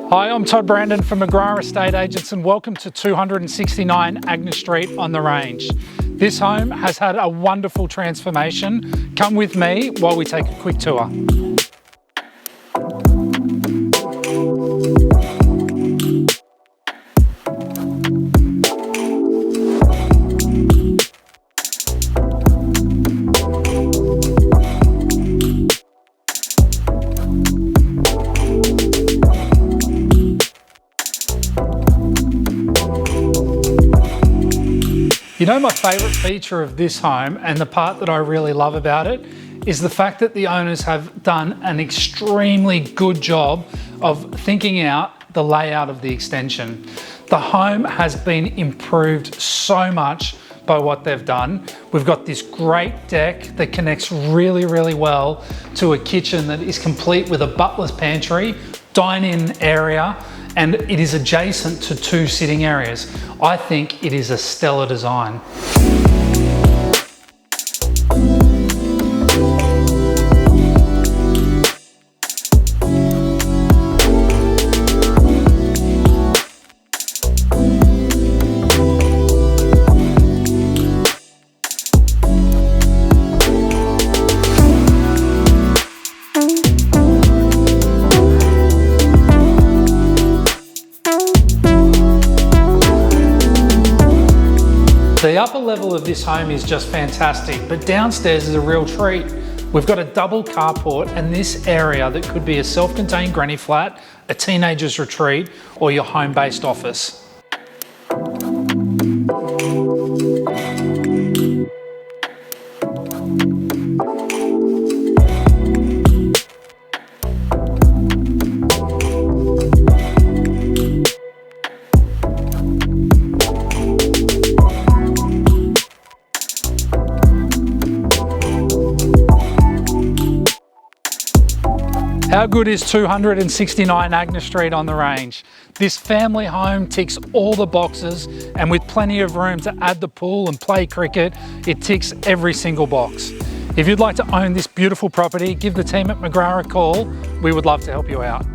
Hi, I'm Todd Brandon from McGrath Estate Agents and welcome to 269 Agnes Street on the Range. This home has had a wonderful transformation. Come with me while we take a quick tour. You know, my favourite feature of this home, and the part that I really love about it, is the fact that the owners have done an extremely good job of thinking out the layout of the extension. The home has been improved so much by what they've done. We've got this great deck that connects really, really well to a kitchen that is complete with a butler's pantry, dine-in area, and it is adjacent to 2 sitting areas. I think it is a stellar design. The upper level of this home is just fantastic, but downstairs is a real treat. We've got a double carport and this area that could be a self-contained granny flat, a teenager's retreat, or your home-based office. How good is 269 Agnes Street on the Range? This family home ticks all the boxes, and with plenty of room to add the pool and play cricket, it ticks every single box. If you'd like to own this beautiful property, give the team at McGrath a call. We would love to help you out.